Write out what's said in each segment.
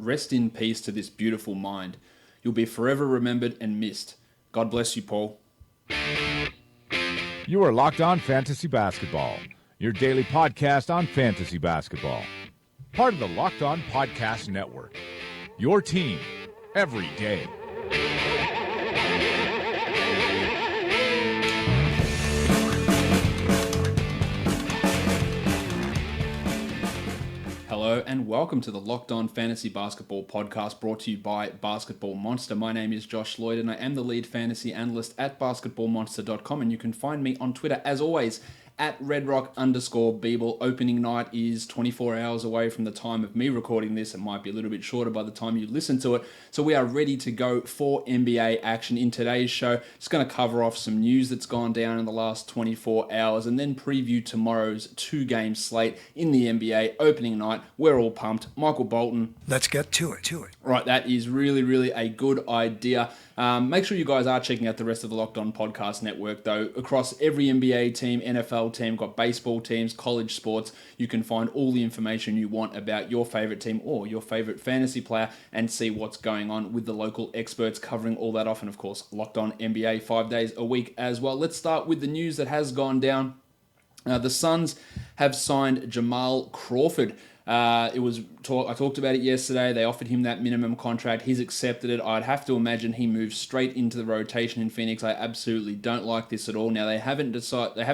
rest in peace to this beautiful mind. You'll be forever remembered and missed. God bless you, Paul. You are Locked On Fantasy Basketball, your daily podcast on fantasy basketball. Part of the Locked On Podcast Network, your team every day. Hello and welcome to the Locked On Fantasy Basketball podcast brought to you by Basketball Monster. My name is Josh Lloyd and I am the lead fantasy analyst at basketballmonster.com, and you can find me on Twitter as always at redrock_Beeble. Opening night is 24 hours away from the time of me recording this. It might be a little bit shorter by the time you listen to it. So we are ready to go for NBA action in today's show. Just going to cover off some news that's gone down in the last 24 hours and then preview tomorrow's two-game slate in the NBA. Opening night, we're all pumped. Michael Bolton. Let's get to it. Right, that is really a good idea. Make sure you guys are checking out the rest of the Locked On Podcast Network, though. Across every NBA team, NFL team, got baseball teams, college sports, you can find all the information you want about your favorite team or your favorite fantasy player and see what's going on with the local experts covering all that off. And of course, Locked On NBA 5 days a week as well. Let's start with the news that has gone down. The Suns have signed Jamal Crawford. I talked about it yesterday. They offered him that minimum contract. He's accepted it. I'd have to imagine he moves straight into the rotation in Phoenix. I absolutely don't like this at all. Now they haven't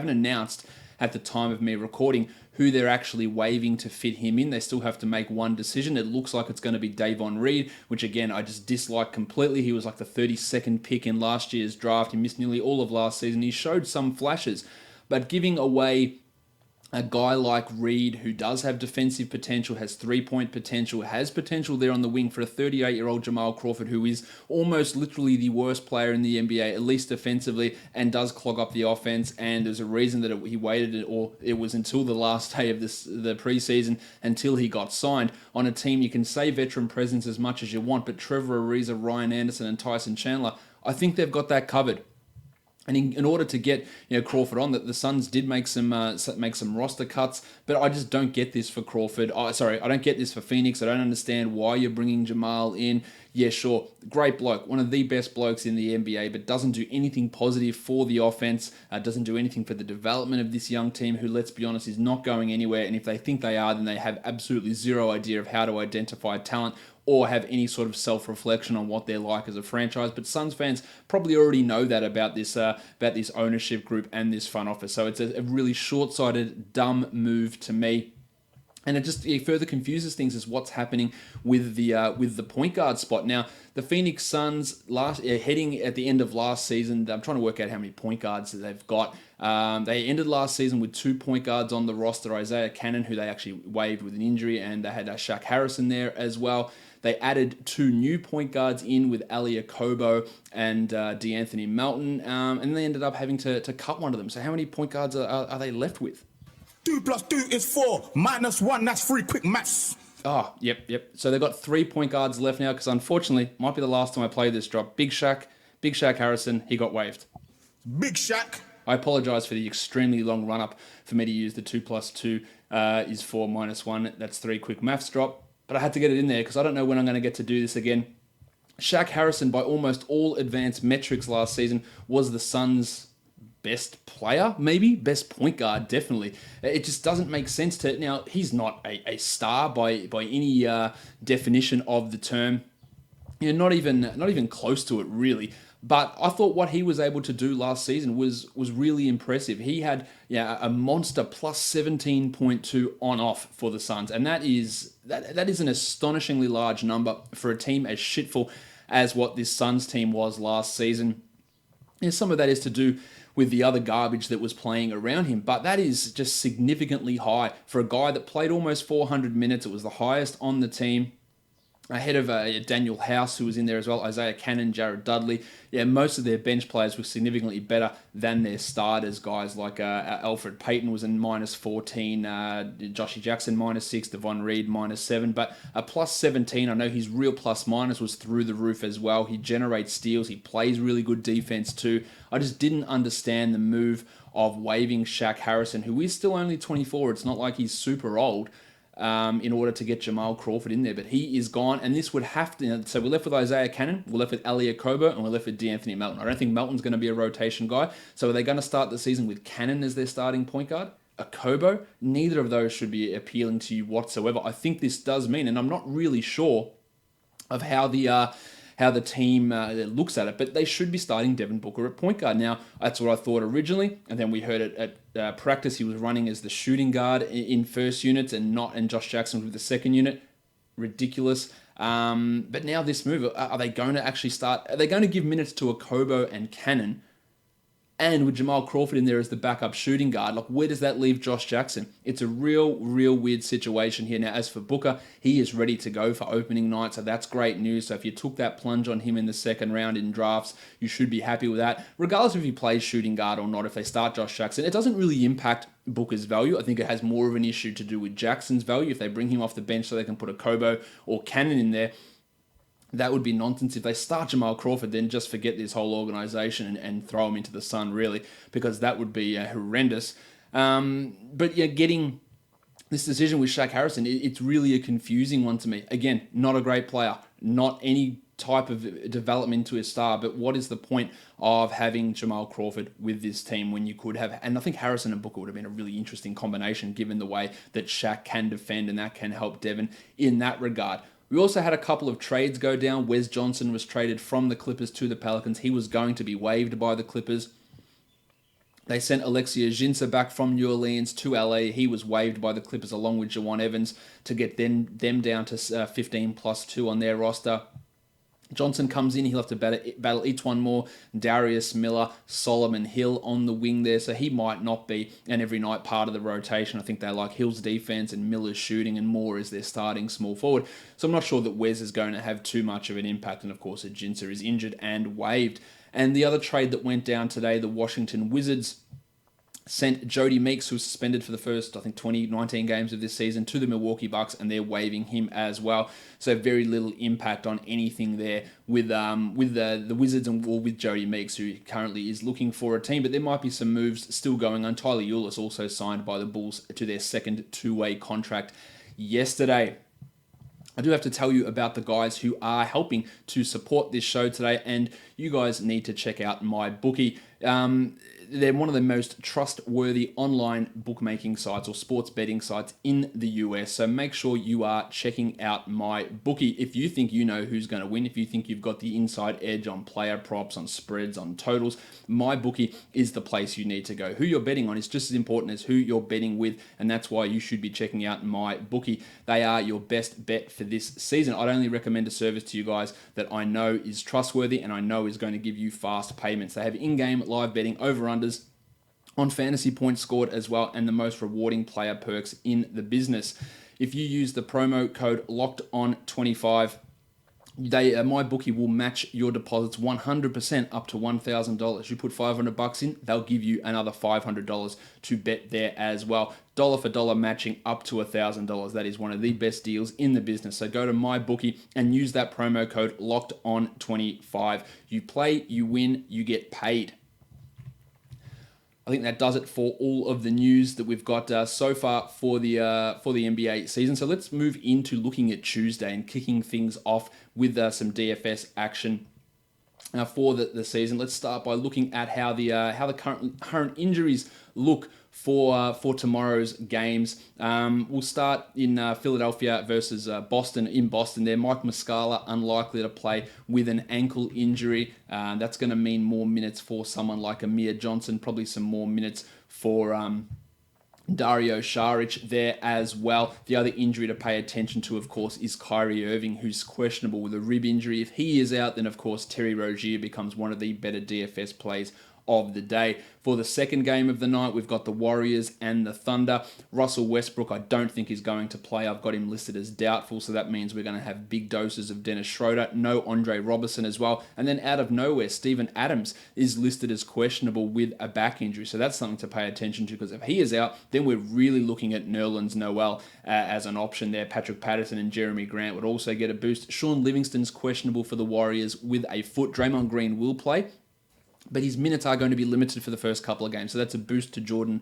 announced at the time of me recording who they're actually waiving to fit him in. They still have to make one decision. It looks like it's going to be Davon Reed, which again I just dislike completely. He was like the 32nd pick in last year's draft. He missed nearly all of last season. He showed some flashes, but giving away a guy like Reed, who does have defensive potential, has three-point potential, has potential there on the wing for a 38-year-old Jamal Crawford, who is almost literally the worst player in the NBA, at least defensively, and does clog up the offense. And there's a reason that he waited, or it was until the last day of the preseason, until he got signed. On a team, you can say veteran presence as much as you want, but Trevor Ariza, Ryan Anderson, and Tyson Chandler, I think they've got that covered. And in order to get Crawford on, the Suns did make some roster cuts, but I just don't get this for Crawford. I don't get this for Phoenix. I don't understand why you're bringing Jamal in. Yeah, sure, great bloke, one of the best blokes in the NBA, but doesn't do anything positive for the offense, doesn't do anything for the development of this young team who, let's be honest, is not going anywhere. And if they think they are, then they have absolutely zero idea of how to identify talent or have any sort of self-reflection on what they're like as a franchise. But Suns fans probably already know that about this ownership group and this front office. So it's a really short-sighted, dumb move to me. And it further confuses things as what's happening with the point guard spot. Now, the Phoenix Suns heading at the end of last season, I'm trying to work out how many point guards they've got. They ended last season with 2 point guards on the roster, Isaiah Cannon, who they actually waived with an injury, and they had Shaq Harrison there as well. They added 2 new point guards in with Ali Akobo and DeAnthony Melton, and they ended up having to cut one of them. So how many point guards are they left with? 2 + 2 is 4, -1, that's 3, quick maths. Oh, yep. So they've got 3 point guards left now, because unfortunately, might be the last time I play this drop. Big Shaq Harrison, he got waived. Big Shaq. I apologize for the extremely long run-up for me to use the 2 + 2 is 4 -1. That's 3 quick maths drop. But I had to get it in there because I don't know when I'm going to get to do this again. Shaq Harrison, by almost all advanced metrics last season, was the Suns' best player, maybe? Best point guard, definitely. It just doesn't make sense to... Now, he's not a star by any definition of the term. Not even close to it, really. But I thought what he was able to do last season was really impressive. He had a monster plus 17.2 on-off for the Suns, and that is an astonishingly large number for a team as shitful as what this Suns team was last season. And some of that is to do with the other garbage that was playing around him, but that is just significantly high for a guy that played almost 400 minutes. It was the highest on the team, ahead of Daniel House, who was in there as well, Isaiah Cannon, Jared Dudley. Yeah, most of their bench players were significantly better than their starters. Guys like Alfred Payton was in -14, Joshy Jackson -6, Devon Reed -7, but a plus 17, I know his real plus minus was through the roof as well. He generates steals, he plays really good defense too. I just didn't understand the move of waiving Shaq Harrison, who is still only 24. It's not like he's super old. in order to get Jamal Crawford in there. But he is gone, and this would have to... So we're left with Isaiah Cannon, we're left with Ali Akobo, and we're left with D'Anthony Melton. I don't think Melton's going to be a rotation guy. So are they going to start the season with Cannon as their starting point guard? Akobo? Neither of those should be appealing to you whatsoever. I think this does mean, and I'm not really sure of how the team looks at it, but they should be starting Devin Booker at point guard. Now, that's what I thought originally, and then we heard it at practice. He was running as the shooting guard in first units, and Josh Jackson with the second unit. Ridiculous. But now this move, are they going to actually start? Are they going to give minutes to Akobo and Cannon? And with Jamal Crawford in there as the backup shooting guard, like, where does that leave Josh Jackson? It's a real weird situation here. Now, as for Booker, he is ready to go for opening night, so that's great news. So if you took that plunge on him in the second round in drafts, you should be happy with that. Regardless of if he plays shooting guard or not, if they start Josh Jackson, it doesn't really impact Booker's value. I think it has more of an issue to do with Jackson's value. If they bring him off the bench so they can put a Kobo or Cannon in there, that would be nonsense. If they start Jamal Crawford, then just forget this whole organization and throw him into the sun, really, because that would be horrendous. But yeah, getting this decision with Shaq Harrison, it's really a confusing one to me. Again, not a great player, not any type of development to a star, but what is the point of having Jamal Crawford with this team when you could have, and I think Harrison and Booker would have been a really interesting combination given the way that Shaq can defend, and that can help Devin in that regard. We also had a couple of trades go down. Wes Johnson was traded from the Clippers to the Pelicans. He was going to be waived by the Clippers. They sent Alexia Jinsa back from New Orleans to LA. He was waived by the Clippers along with Jawan Evans to get them down to 15+2 on their roster. Johnson comes in, he'll have to battle each one more. Darius Miller, Solomon Hill on the wing there, so he might not be an every night part of the rotation. I think they like Hill's defense and Miller's shooting and Moore as their starting small forward. So I'm not sure that Wes is going to have too much of an impact, and of course Ajinça is injured and waived. And the other trade that went down today, the Washington Wizards sent Jody Meeks, who was suspended for the first, 19 games of this season, to the Milwaukee Bucks, and they're waiving him as well. So very little impact on anything there with the Wizards or with Jody Meeks, who currently is looking for a team. But there might be some moves still going on. Tyler Ulis also signed by the Bulls to their second two-way contract yesterday. I do have to tell you about the guys who are helping to support this show today, and you guys need to check out MyBookie. They're one of the most trustworthy online bookmaking sites or sports betting sites in the US. So make sure you are checking out MyBookie. If you think you know who's going to win, if you think you've got the inside edge on player props, on spreads, on totals, MyBookie is the place you need to go. Who you're betting on is just as important as who you're betting with, and that's why you should be checking out MyBookie. They are your best bet for this season. I'd only recommend a service to you guys that I know is trustworthy and I know is going to give you fast payments. They have in-game live betting, over-unders, on fantasy points scored as well, and the most rewarding player perks in the business. If you use the promo code LOCKEDON25, MyBookie will match your deposits 100% up to $1,000. You put $500 in, they'll give you another $500 to bet there as well. Dollar for dollar matching up to $1,000. That is one of the best deals in the business. So go to MyBookie and use that promo code LOCKEDON25. You play, you win, you get paid. I think that does it for all of the news that we've got so far for the NBA season. So let's move into looking at Tuesday and kicking things off with some DFS action for the season. Let's start by looking at how the current injuries look for tomorrow's games. We'll start in Philadelphia versus Boston. In Boston there, Mike Muscala unlikely to play with an ankle injury. That's going to mean more minutes for someone like Amir Johnson, probably some more minutes for Dario Saric there as well. The other injury to pay attention to, of course, is Kyrie Irving, who's questionable with a rib injury. If he is out, then of course Terry Rozier becomes one of the better DFS plays of the day. For the second game of the night, we've got the Warriors and the Thunder. Russell Westbrook, I don't think is going to play. I've got him listed as doubtful, so that means we're going to have big doses of Dennis Schroeder. No Andre Robertson as well. And then out of nowhere, Steven Adams is listed as questionable with a back injury. So that's something to pay attention to, because if he is out, then we're really looking at Nerlens Noel as an option there. Patrick Patterson and Jeremy Grant would also get a boost. Sean Livingston's questionable for the Warriors with a foot. Draymond Green will play. But his minutes are going to be limited for the first couple of games. So that's a boost to Jordan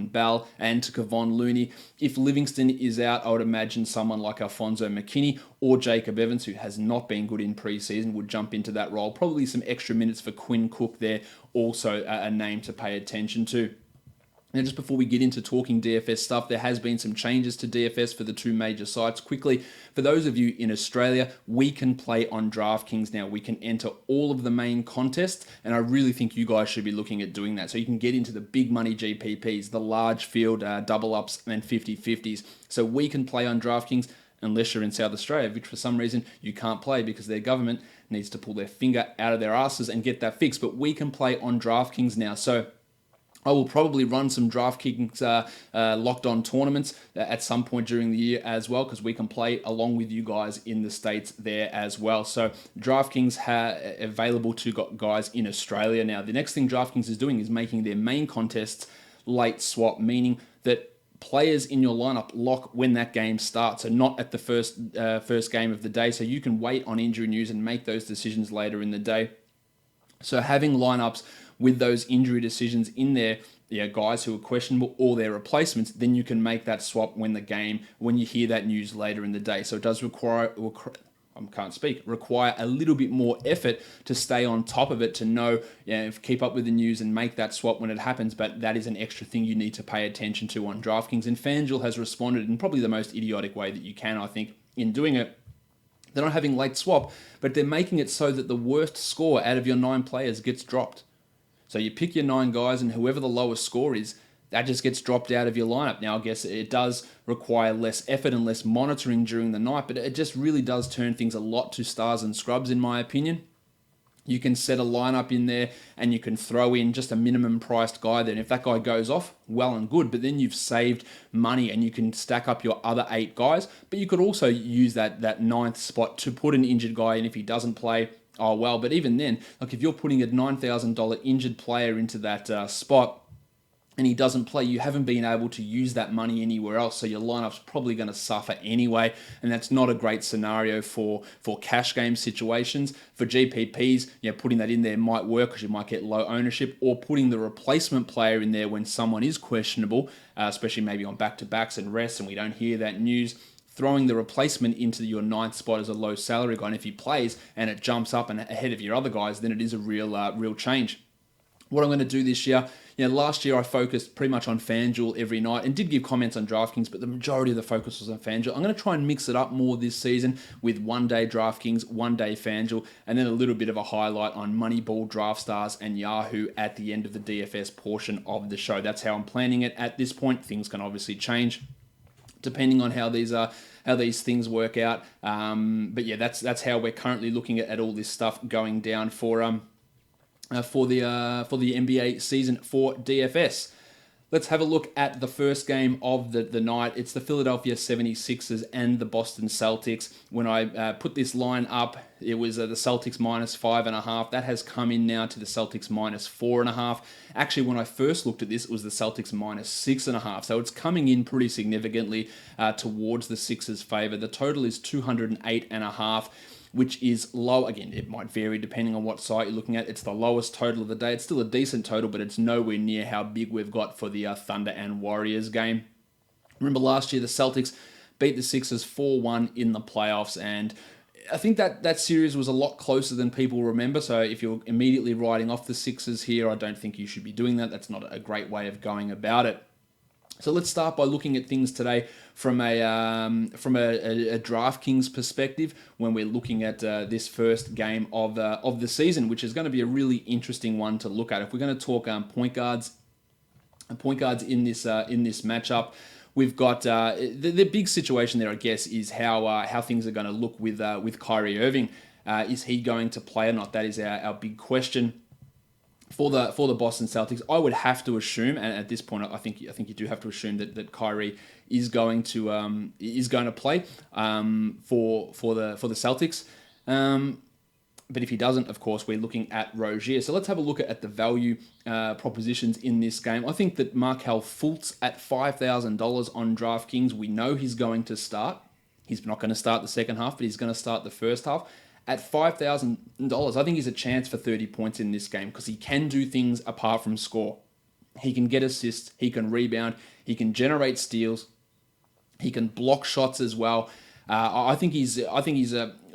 Bell and to Kevon Looney. If Livingston is out, I would imagine someone like Alfonso McKinney or Jacob Evans, who has not been good in preseason, would jump into that role. Probably some extra minutes for Quinn Cook there, also a name to pay attention to. Now, just before we get into talking DFS stuff, there has been some changes to DFS for the two major sites. Quickly, for those of you in Australia, we can play on DraftKings now. We can enter all of the main contests, and I really think you guys should be looking at doing that. So you can get into the big money GPPs, the large field double ups, and 50-50s. So we can play on DraftKings unless you're in South Australia, which for some reason you can't play because their government needs to pull their finger out of their asses and get that fixed. But we can play on DraftKings now. So I will probably run some DraftKings locked on tournaments at some point during the year as well, because we can play along with you guys in the States there as well. So DraftKings available to guys in Australia now. The next thing DraftKings is doing is making their main contests late swap, meaning that players in your lineup lock when that game starts, so not at the first game of the day. So you can wait on injury news and make those decisions later in the day. So having lineups with those injury decisions in there, guys who are questionable or their replacements, then you can make that swap when you hear that news later in the day. So it does require a little bit more effort to stay on top of it, to know, keep up with the news and make that swap when it happens. But that is an extra thing you need to pay attention to on DraftKings. And FanDuel has responded in probably the most idiotic way that you can, I think, in doing it. They're not having late swap, but they're making it so that the worst score out of your 9 players gets dropped. So you pick your 9 guys, and whoever the lowest score is, that just gets dropped out of your lineup. Now, I guess it does require less effort and less monitoring during the night, but it just really does turn things a lot to stars and scrubs, in my opinion. You can set a lineup in there, and you can throw in just a minimum priced guy there. And if that guy goes off, well and good, but then you've saved money and you can stack up your other 8 guys. But you could also use that 9th spot to put an injured guy in if he doesn't play. Oh, well, but even then, like if you're putting a $9,000 injured player into that spot and he doesn't play, you haven't been able to use that money anywhere else, so your lineup's probably going to suffer anyway, and that's not a great scenario for cash game situations. For GPPs, putting that in there might work because you might get low ownership, or putting the replacement player in there when someone is questionable, especially maybe on back-to-backs and rests, and we don't hear that news. Throwing the replacement into your 9th spot as a low salary guy, and if he plays and it jumps up and ahead of your other guys, then it is a real change. What I'm going to do this year, last year I focused pretty much on FanDuel every night and did give comments on DraftKings, but the majority of the focus was on FanDuel. I'm going to try and mix it up more this season with one-day DraftKings, one-day FanDuel, and then a little bit of a highlight on MoneyBall, DraftStars, and Yahoo at the end of the DFS portion of the show. That's how I'm planning it at this point. Things can obviously change depending on how these things work out. But yeah, that's how we're currently looking at all this stuff going down for the NBA season for DFS. Let's have a look at the first game of the night. It's the Philadelphia 76ers and the Boston Celtics. When I put this line up, it was the Celtics -5.5. That has come in now to the Celtics -4.5. Actually, when I first looked at this, it was the Celtics -6.5. So it's coming in pretty significantly towards the Sixers' favor. The total is 208.5. which is low. Again, it might vary depending on what site you're looking at. It's the lowest total of the day. It's still a decent total, but it's nowhere near how big we've got for the Thunder and Warriors game. Remember last year, the Celtics beat the Sixers 4-1 in the playoffs, and I think that series was a lot closer than people remember. So if you're immediately writing off the Sixers here, I don't think you should be doing that. That's not a great way of going about it. So let's start by looking at things today from a DraftKings perspective when we're looking at this first game of the season, which is going to be a really interesting one to look at. If we're going to talk point guards in this matchup, we've got the big situation there, I guess, is how things are going to look with Kyrie Irving. Is he going to play or not? That is our big question. For the Boston Celtics, I would have to assume, and at this point, I think you do have to assume that Kyrie is going to play for the Celtics. But if he doesn't, of course, we're looking at Rozier. So let's have a look at the value propositions in this game. I think that Markelle Fultz at $5,000 on DraftKings. We know he's going to start. He's not going to start the second half, but he's going to start the first half. At $5,000, I think he's a chance for 30 points in this game because he can do things apart from score. He can get assists, he can rebound, he can generate steals, he can block shots as well. I think he's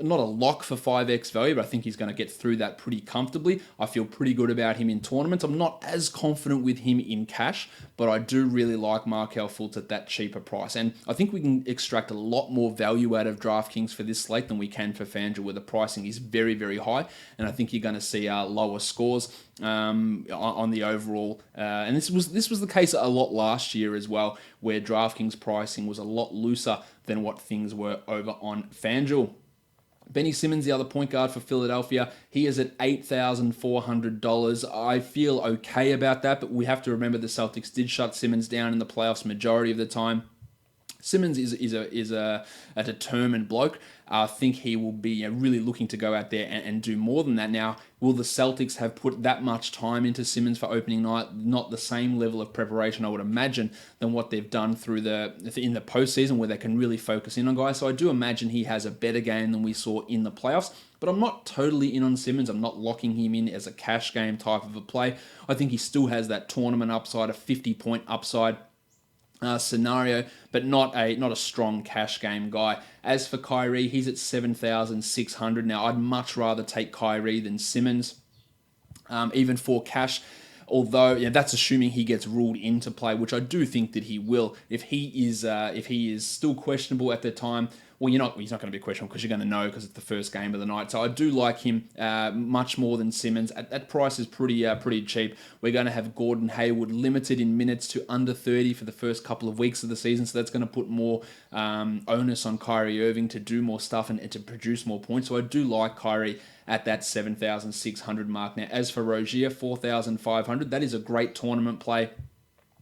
not a lock for 5x value, but I think he's going to get through that pretty comfortably. I feel pretty good about him in tournaments. I'm not as confident with him in cash, but I do really like Markelle Fultz at that cheaper price. And I think we can extract a lot more value out of DraftKings for this slate than we can for FanDuel, where the pricing is very, very high. And I think you're going to see lower scores on the overall. And this was the case a lot last year as well, where DraftKings pricing was a lot looser than what things were over on FanDuel. Benny Simmons, the other point guard for Philadelphia, he is at $8,400. I feel okay about that, but we have to remember the Celtics did shut Simmons down in the playoffs majority of the time. Simmons is a determined bloke. I think he will be really looking to go out there and do more than that. Now, will the Celtics have put that much time into Simmons for opening night? Not the same level of preparation, I would imagine, than what they've done in the postseason, where they can really focus in on guys. So I do imagine he has a better game than we saw in the playoffs. But I'm not totally in on Simmons. I'm not locking him in as a cash game type of a play. I think he still has that tournament upside, a 50-point upside scenario, but not a strong cash game guy. As for Kyrie, he's at 7,600. Now, I'd much rather take Kyrie than Simmons, even for cash. Although that's assuming he gets ruled into play, which I do think that he will. If he is still questionable at the time, well, he's not going to be questionable because you're going to know because it's the first game of the night. So I do like him much more than Simmons. That price is pretty cheap. We're going to have Gordon Hayward limited in minutes to under 30 for the first couple of weeks of the season. So that's going to put more onus on Kyrie Irving to do more stuff and to produce more points. So I do like Kyrie at that 7,600 mark. Now, as for Rozier, 4,500, that is a great tournament play.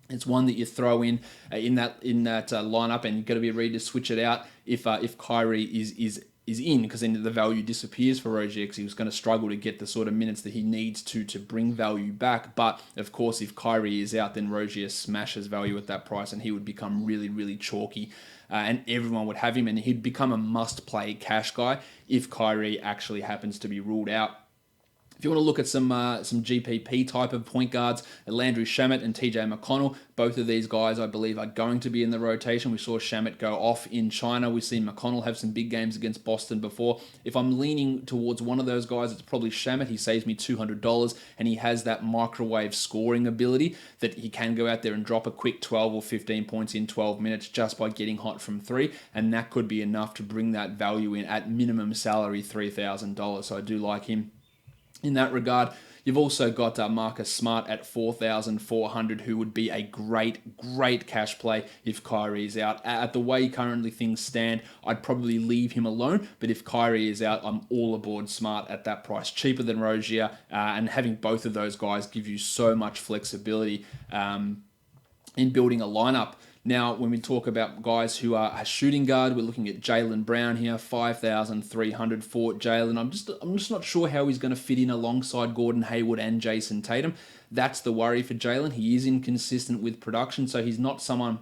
It's one that you throw in that lineup, and you've got to be ready to switch it out if Kyrie is in, because then the value disappears for Rozier, because he was going to struggle to get the sort of minutes that he needs to bring value back. But of course, if Kyrie is out, then Rozier smashes value at that price, and he would become really, really chalky. And everyone would have him, and he'd become a must-play cash guy if Kyrie actually happens to be ruled out. If you want to look at some GPP type of point guards, Landry Shamet and TJ McConnell, both of these guys I believe are going to be in the rotation. We saw Shamet go off in China. We've seen McConnell have some big games against Boston before. If I'm leaning towards one of those guys, it's probably Shamet. He saves me $200, and he has that microwave scoring ability that he can go out there and drop a quick 12 or 15 points in 12 minutes just by getting hot from three, and that could be enough to bring that value in at minimum salary $3,000. So I do like him in that regard. You've also got Marcus Smart at 4,400, who would be a great cash play if Kyrie's out. At the way currently things stand, I'd probably leave him alone, but if Kyrie is out, I'm all aboard Smart at that price. Cheaper than Rozier, and having both of those guys give you so much flexibility in building a lineup. Now, when we talk about guys who are a shooting guard, we're looking at Jaylen Brown here, 5,300 for Jaylen. I'm just not sure how he's going to fit in alongside Gordon Hayward and Jason Tatum. That's the worry for Jaylen. He is inconsistent with production, so he's not someone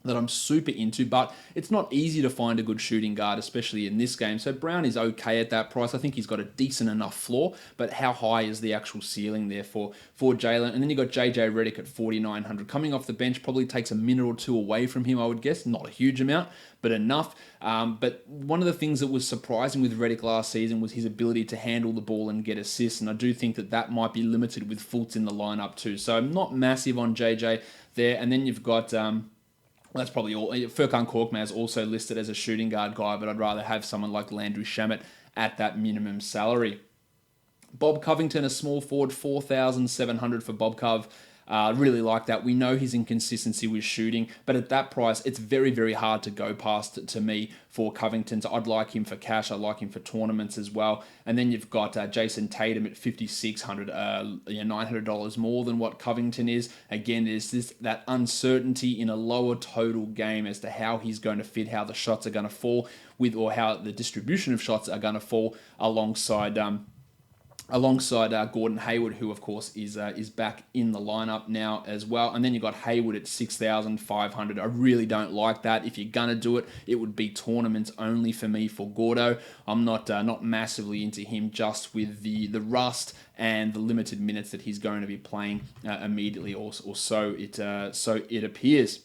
that I'm super into, but it's not easy to find a good shooting guard, especially in this game. So Brown is okay at that price. I think he's got a decent enough floor, but how high is the actual ceiling there for Jaylen? And then you've got JJ Redick at 4,900. Coming off the bench probably takes a minute or two away from him, I would guess. Not a huge amount, but enough. But one of the things that was surprising with Redick last season was his ability to handle the ball and get assists, and I do think that might be limited with Fultz in the lineup too. So I'm not massive on JJ there. And then you've got that's probably all. Furkan Korkmaz is also listed as a shooting guard guy, but I'd rather have someone like Landry Shamet at that minimum salary. Bob Covington, a small forward, 4,700 for Bob Cov. Really like that. We know his inconsistency with shooting, but at that price, it's very, very hard to go past to me for Covington. So I'd like him for cash. I like him for tournaments as well. And then you've got Jason Tatum at 5,600, $900 more than what Covington is. Again, there's that uncertainty in a lower total game as to how he's going to fit, how the shots are going to fall with, or how the distribution of shots are going to fall alongside alongside Gordon Hayward, who of course is back in the lineup now as well. And then you got Hayward at 6,500. I really don't like that. If you're gonna do it, it would be tournaments only for me for Gordo. I'm not massively into him just with the rust and the limited minutes that he's going to be playing immediately, or so it appears.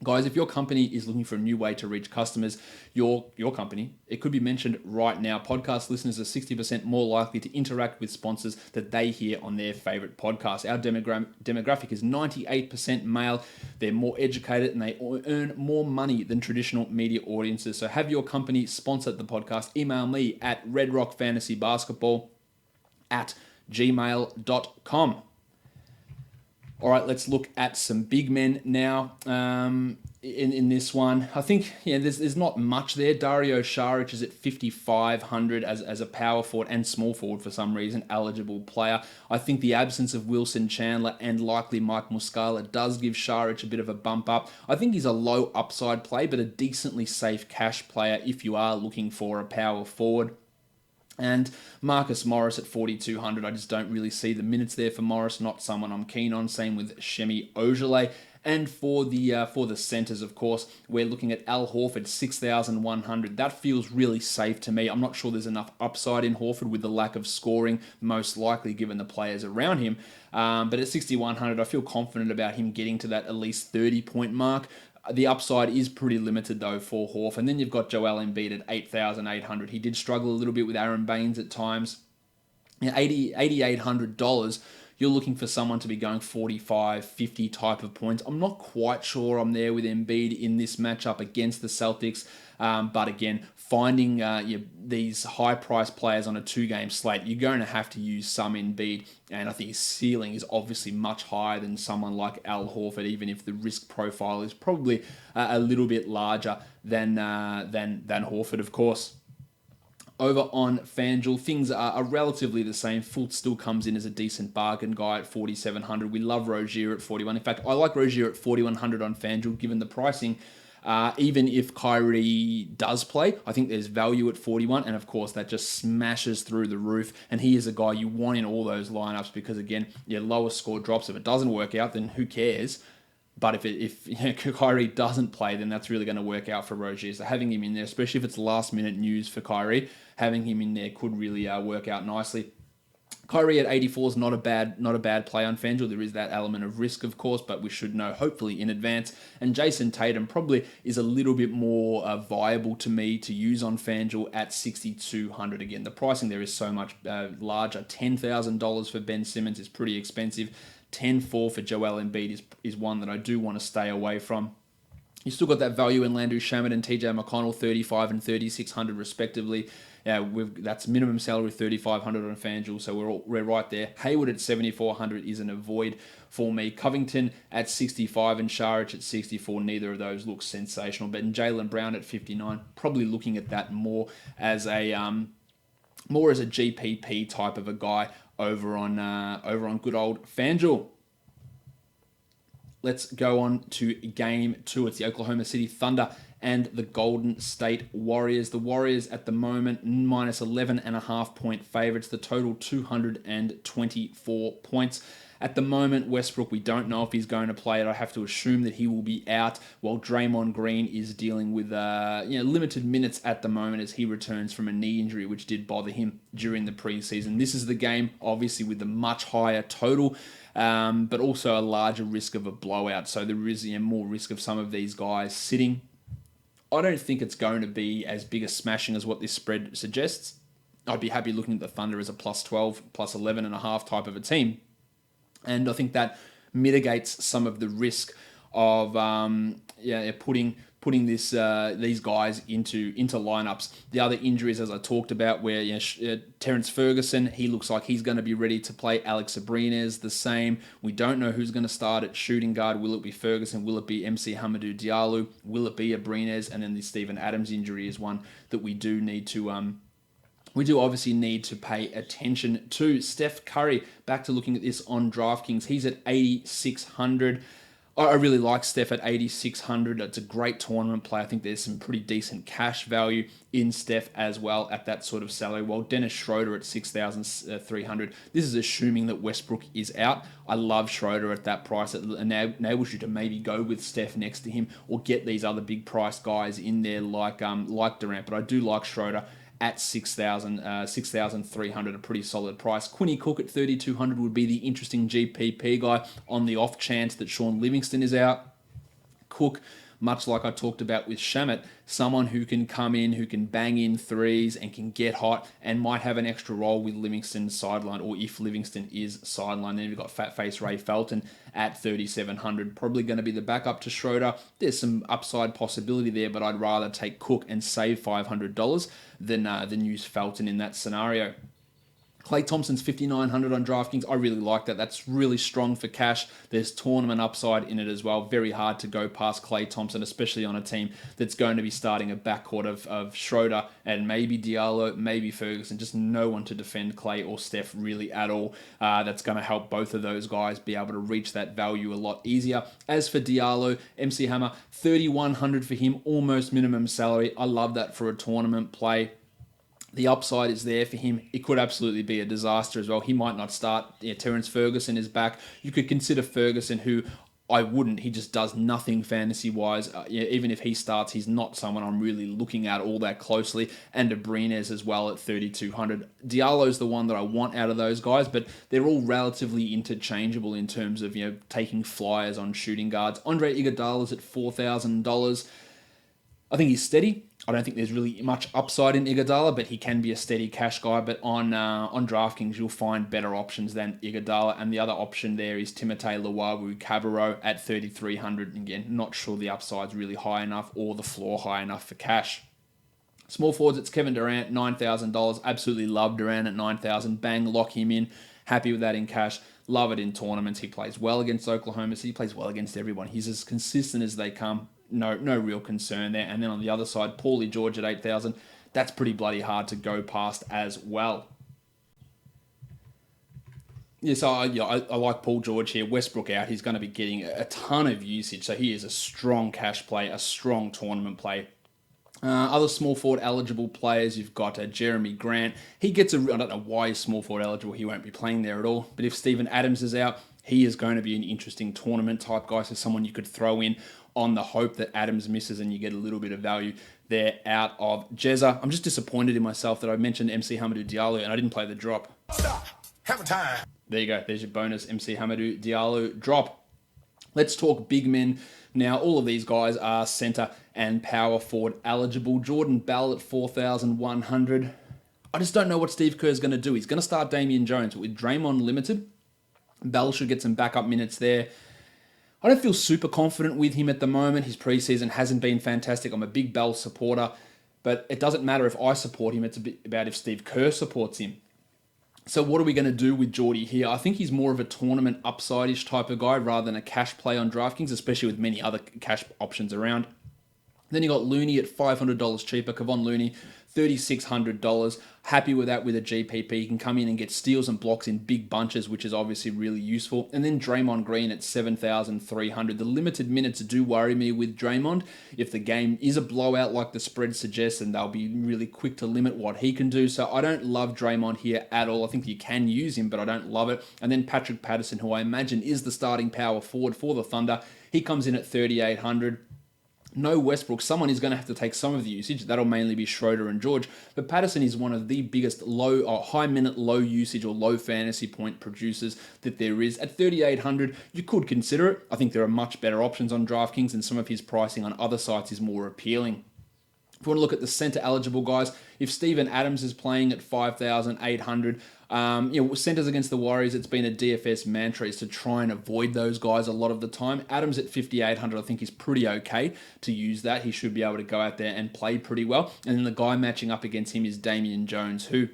Guys, if your company is looking for a new way to reach customers, your company, it could be mentioned right now. Podcast listeners are 60% more likely to interact with sponsors that they hear on their favorite podcast. Our demographic is 98% male. They're more educated and they earn more money than traditional media audiences. So have your company sponsor the podcast. Email me at redrockfantasybasketball@gmail.com. All right, let's look at some big men now in this one. I think there's not much there. Dario Saric is at 5,500 as a power forward and small forward for some reason, eligible player. I think the absence of Wilson Chandler and likely Mike Muscala does give Saric a bit of a bump up. I think he's a low upside play, but a decently safe cash player if you are looking for a power forward. And Marcus Morris at 4,200. I just don't really see the minutes there for Morris. Not someone I'm keen on. Same with Shemi Ojale. And for the centers, of course, we're looking at Al Horford, 6,100. That feels really safe to me. I'm not sure there's enough upside in Horford with the lack of scoring, most likely given the players around him. But at 6,100, I feel confident about him getting to that at least 30-point mark. The upside is pretty limited, though, for Horf. And then you've got Joel Embiid at 8,800. He did struggle a little bit with Aaron Baines at times. $8,800, you're looking for someone to be going 45, 50 type of points. I'm not quite sure I'm there with Embiid in this matchup against the Celtics. But again, finding these high-priced players on a two-game slate, you're going to have to use some Embiid. And I think his ceiling is obviously much higher than someone like Al Horford, even if the risk profile is probably a little bit larger than Horford, of course. Over on FanDuel, things are relatively the same. Fultz still comes in as a decent bargain guy at 4,700. We love Rozier at 41. In fact, I like Rozier at 4,100 on FanDuel, given the pricing. Even if Kyrie does play, I think there's value at 41, and of course that just smashes through the roof, and he is a guy you want in all those lineups because, again, lower score drops. If it doesn't work out, then who cares? But if Kyrie doesn't play, then that's really going to work out for Rozier. So having him in there, especially if it's last-minute news for Kyrie, having him in there could really work out nicely. Kyrie at 84 is not a bad play on FanDuel. There is that element of risk, of course, but we should know hopefully in advance. And Jason Tatum probably is a little bit more viable to me to use on FanDuel at 6,200. Again, the pricing there is so much larger. $10,000 for Ben Simmons is pretty expensive. 10,400 for Joel Embiid is one that I do want to stay away from. You still got that value in Landry Shamet and TJ McConnell, 3,500 and 3,600 respectively. That's minimum salary 3,500 on FanDuel, so we're right there. Hayward at 7,400 is an avoid for me. Covington at 65 and Saric at 64. Neither of those look sensational, but in Jaylen Brown at 59, probably looking at that more as a GPP type of a guy over on good old FanDuel. Let's go on to game 2. It's the Oklahoma City Thunder and the Golden State Warriors. The Warriors at the moment, minus 11.5 point favorites. The total 224 points. At the moment, Westbrook, we don't know if he's going to play it. I have to assume that he will be out, while Draymond Green is dealing with limited minutes at the moment as he returns from a knee injury, which did bother him during the preseason. This is the game, obviously, with the much higher total, but also a larger risk of a blowout. So there is more risk of some of these guys sitting. I don't think it's going to be as big a smashing as what this spread suggests. I'd be happy looking at the Thunder as a plus 12, plus 11.5 type of a team. And I think that mitigates some of the risk of putting these guys into lineups. The other injuries, as I talked about, where Terrence Ferguson, he looks like he's going to be ready to play. Alex Abrines, the same. We don't know who's going to start at shooting guard. Will it be Ferguson? Will it be MC Hamidou Diallo? Will it be Abrines? And then the Steven Adams injury is one that we do need to we do obviously need to pay attention to. Steph Curry, back to looking at this on DraftKings. He's at 8,600. I really like Steph at 8,600. It's a great tournament play. I think there's some pretty decent cash value in Steph as well at that sort of salary. While Dennis Schroeder at 6,300. This is assuming that Westbrook is out. I love Schroeder at that price. It enables you to maybe go with Steph next to him or get these other big price guys in there like Durant. But I do like Schroeder at 6,300, a pretty solid price. Quinny Cook at 3,200 would be the interesting GPP guy on the off chance that Sean Livingston is out. Cook, much like I talked about with Shamet, someone who can come in, who can bang in threes and can get hot and might have an extra role with Livingston's sideline, or if Livingston is sideline. Then you've got Fat Face Ray Felton at 3,700, probably going to be the backup to Schroeder. There's some upside possibility there, but I'd rather take Cook and save $500 than use Felton in that scenario. Klay Thompson's 5,900 on DraftKings. I really like that. That's really strong for cash. There's tournament upside in it as well. Very hard to go past Klay Thompson, especially on a team that's going to be starting a backcourt of Schroeder and maybe Diallo, maybe Ferguson. Just no one to defend Klay or Steph really at all. That's going to help both of those guys be able to reach that value a lot easier. As for Diallo, MC Hammer, 3,100 for him, almost minimum salary. I love that for a tournament play. The upside is there for him. It could absolutely be a disaster as well. He might not start. Terrence Ferguson is back. You could consider Ferguson, who I wouldn't. He just does nothing fantasy-wise. Even if he starts, he's not someone I'm really looking at all that closely. And Abrines as well at 3,200. Diallo's the one that I want out of those guys, but they're all relatively interchangeable in terms of taking flyers on shooting guards. Andre Iguodala's at $4,000. I think he's steady. I don't think there's really much upside in Iguodala, but he can be a steady cash guy. But on DraftKings, you'll find better options than Iguodala. And the other option there is Timothé Luwawu-Cabarrot at 3,300. Again, not sure the upside's really high enough or the floor high enough for cash. Small forwards, it's Kevin Durant, $9,000. Absolutely love Durant at $9,000. Bang, lock him in. Happy with that in cash. Love it in tournaments. He plays well against Oklahoma City. He plays well against everyone. He's as consistent as they come. No real concern there. And then on the other side, Paulie George at 8,000. That's pretty bloody hard to go past as well. Yes, I like Paul George here. Westbrook out. He's going to be getting a ton of usage. So he is a strong cash play, a strong tournament play. Other small forward eligible players, you've got Jeremy Grant. He gets I don't know why he's small forward eligible. He won't be playing there at all. But if Steven Adams is out, he is going to be an interesting tournament type guy. So someone you could throw in on the hope that Adams misses and you get a little bit of value there out of Jezza. I'm just disappointed in myself that I mentioned MC Hamidou Diallo and I didn't play the drop. Stop. Have a time. There you go. There's your bonus MC Hamidou Diallo drop. Let's talk big men. Now, all of these guys are center and power forward eligible. Jordan Bell at 4,100. I just don't know what Steve Kerr is going to do. He's going to start Damian Jones, but with Draymond limited, Bell should get some backup minutes there. I don't feel super confident with him at the moment. His preseason hasn't been fantastic. I'm a big Bell supporter, but it doesn't matter if I support him. It's a bit about if Steve Kerr supports him. So what are we going to do with Geordie here? I think he's more of a tournament upside-ish type of guy rather than a cash play on DraftKings, especially with many other cash options around. Then you got Looney at $500 cheaper. Kevon Looney, $3,600. Happy with that with a GPP. He can come in and get steals and blocks in big bunches, which is obviously really useful. And then Draymond Green at $7,300. The limited minutes do worry me with Draymond. If the game is a blowout like the spread suggests, and they'll be really quick to limit what he can do. So I don't love Draymond here at all. I think you can use him, but I don't love it. And then Patrick Patterson, who I imagine is the starting power forward for the Thunder. He comes in at $3,800. No Westbrook. Someone is going to have to take some of the usage. That'll mainly be Schroeder and George. But Patterson is one of the biggest high minute, low usage or low fantasy point producers that there is. At $3,800, you could consider it. I think there are much better options on DraftKings and some of his pricing on other sites is more appealing. If you want to look at the center eligible guys, if Steven Adams is playing at 5,800, centers against the Warriors, it's been a DFS mantra is to try and avoid those guys a lot of the time. Adams at 5,800, I think is pretty okay to use that. He should be able to go out there and play pretty well. And then the guy matching up against him is Damian Jones, who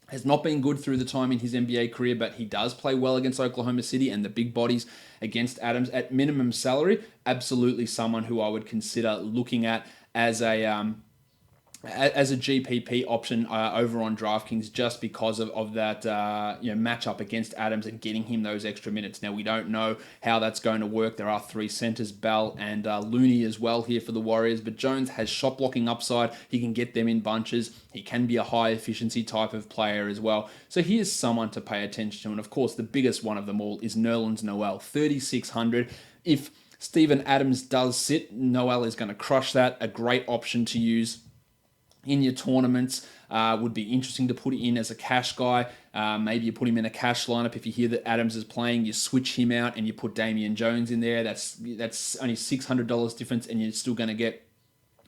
has not been good through the time in his NBA career, but he does play well against Oklahoma City and the big bodies against Adams. At minimum salary, absolutely someone who I would consider looking at as a as a GPP option over on DraftKings, just because of that matchup against Adams and getting him those extra minutes. Now, we don't know how that's going to work. There are three centers, Bell and Looney as well here for the Warriors, but Jones has shot blocking upside. He can get them in bunches. He can be a high efficiency type of player as well. So he is someone to pay attention to. And of course, the biggest one of them all is Nerlens Noel, 3,600. If Steven Adams does sit, Noel is going to crush that. A great option to use in your tournaments. Would be interesting to put it in as a cash guy. Maybe you put him in a cash lineup. If you hear that Adams is playing, you switch him out and you put Damian Jones in there. That's only $600 difference, and you're still going to get,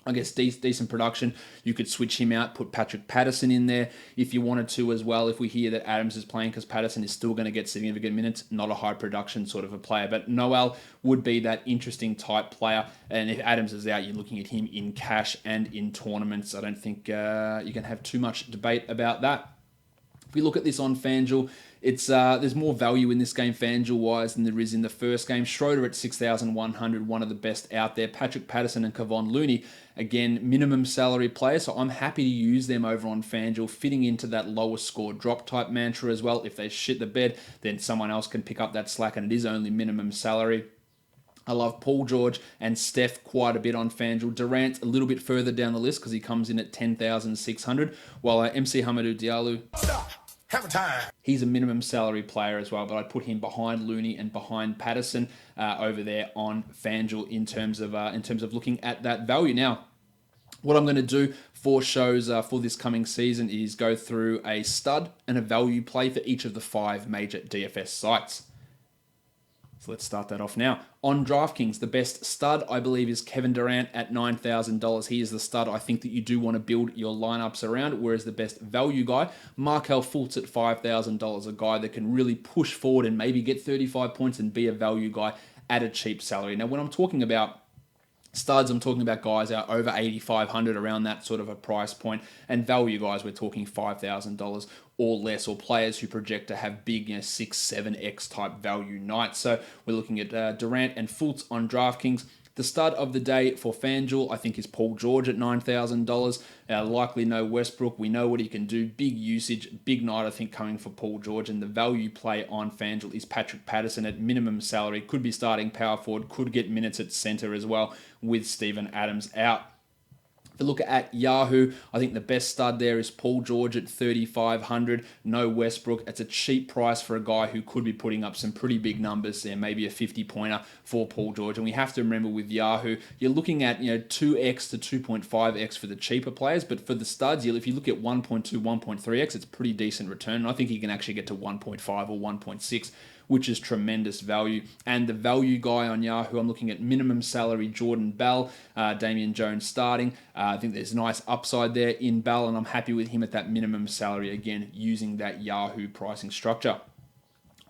I guess, decent production. You could switch him out, put Patrick Patterson in there if you wanted to as well. If we hear that Adams is playing, because Patterson is still going to get significant minutes, not a high production sort of a player. But Noel would be that interesting type player. And if Adams is out, you're looking at him in cash and in tournaments. I don't think you can have too much debate about that. If we look at this on FanDuel, it's there's more value in this game FanDuel-wise than there is in the first game. Schroeder at 6,100, one of the best out there. Patrick Patterson and Kevon Looney, again, minimum salary players, so I'm happy to use them over on FanDuel, fitting into that lower score drop type mantra as well. If they shit the bed, then someone else can pick up that slack, and it is only minimum salary. I love Paul George and Steph quite a bit on FanDuel. Durant a little bit further down the list because he comes in at 10,600, while MC Hamidou Diallo, he's a minimum salary player as well, but I'd put him behind Looney and behind Patterson over there on FanDuel in terms of looking at that value. Now, what I'm going to do for shows for this coming season is go through a stud and a value play for each of the 5 major DFS sites. So let's start that off now. On DraftKings, the best stud, I believe, is Kevin Durant at $9,000. He is the stud I think that you do want to build your lineups around, whereas the best value guy, Markelle Fultz at $5,000, a guy that can really push forward and maybe get 35 points and be a value guy at a cheap salary. Now, when I'm talking about studs, I'm talking about guys out over 8,500, around that sort of a price point, and value guys, we're talking $5,000 or less, or players who project to have big, 6-7x type value nights. So we're looking at Durant and Fultz on DraftKings. The stud of the day for FanDuel, I think, is Paul George at $9,000. Likely no Westbrook. We know what he can do. Big usage, big night, I think, coming for Paul George. And the value play on FanDuel is Patrick Patterson at minimum salary. Could be starting power forward, could get minutes at center as well with Steven Adams out. If you look at Yahoo, I think the best stud there is Paul George at $3,500. No Westbrook. It's a cheap price for a guy who could be putting up some pretty big numbers there, maybe a 50-pointer for Paul George. And we have to remember with Yahoo, you're looking at 2x to 2.5x for the cheaper players, but for the studs, if you look at 1.2, 1.3x, it's a pretty decent return. And I think you can actually get to 1.5 or 1.6, which is tremendous value. And the value guy on Yahoo, I'm looking at minimum salary Jordan Bell, Damian Jones starting. I think there's nice upside there in Bell, and I'm happy with him at that minimum salary, again, using that Yahoo pricing structure.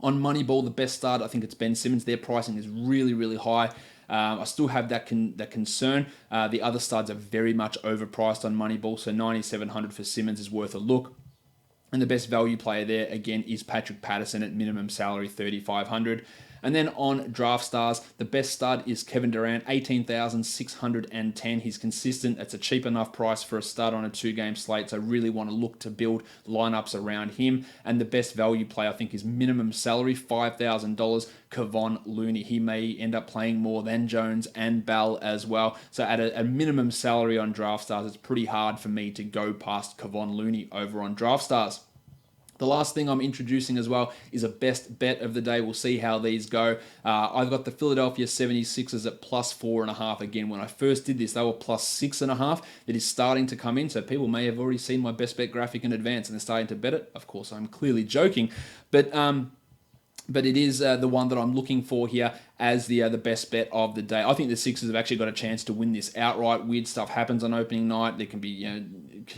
On Moneyball, the best start, I think it's Ben Simmons. Their pricing is really, really high. I still have that concern. The other studs are very much overpriced on Moneyball, so $9,700 for Simmons is worth a look. And the best value player there, again, is Patrick Patterson at minimum salary, $3,500. And then on DraftStars, the best stud is Kevin Durant, $18,610. He's consistent. That's a cheap enough price for a stud on a 2-game slate, so I really want to look to build lineups around him. And the best value play, I think, is minimum salary, $5,000, Kevon Looney. He may end up playing more than Jones and Bell as well. So at a minimum salary on DraftStars, it's pretty hard for me to go past Kevon Looney over on DraftStars. The last thing I'm introducing as well is a best bet of the day. We'll see how these go. I've got the Philadelphia 76ers at plus 4.5. Again, when I first did this, they were plus 6.5. It is starting to come in, so people may have already seen my best bet graphic in advance and they're starting to bet it. Of course, I'm clearly joking, but it is the one that I'm looking for here as the best bet of the day. I think the Sixers have actually got a chance to win this outright. Weird stuff happens on opening night. There can be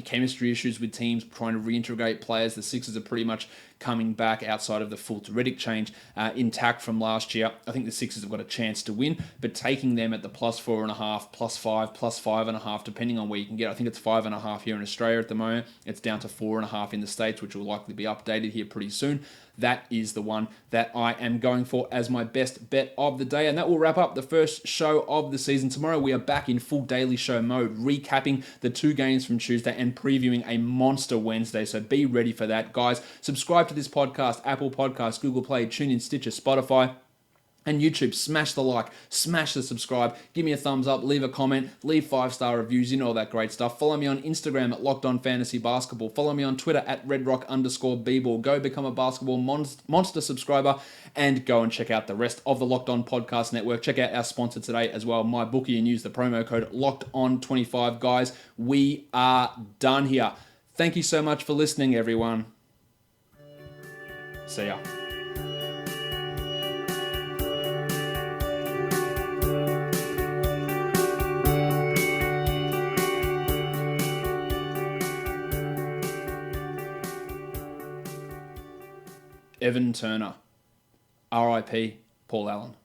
chemistry issues with teams trying to reintegrate players. The Sixers are pretty much coming back outside of the Fultz-Redick change intact from last year. I think the Sixers have got a chance to win, but taking them at the plus 4.5, plus 5, plus 5.5, depending on where you can get. I think it's 5.5 here in Australia at the moment. It's down to 4.5 in the States, which will likely be updated here pretty soon. that is the one that I am going for as my best bet of the day. And that will wrap up the first show of the season. Tomorrow we are back in full daily show mode, recapping the 2 games from Tuesday and previewing a monster Wednesday. So be ready for that, guys. Subscribe to this podcast, Apple Podcasts, Google Play, TuneIn, Stitcher, Spotify, and YouTube. Smash the like, smash the subscribe, give me a thumbs up, leave a comment, leave 5-star reviews, you know all that great stuff. Follow me on Instagram at Locked On Fantasy Basketball. Follow me on Twitter at RedRock_bball. Go become a basketball monster subscriber and go and check out the rest of the Locked On Podcast Network. Check out our sponsor today as well, MyBookie, and use the promo code LOCKEDON25. Guys, we are done here. Thank you so much for listening, everyone. See ya. Evan Turner. R.I.P. Paul Allen.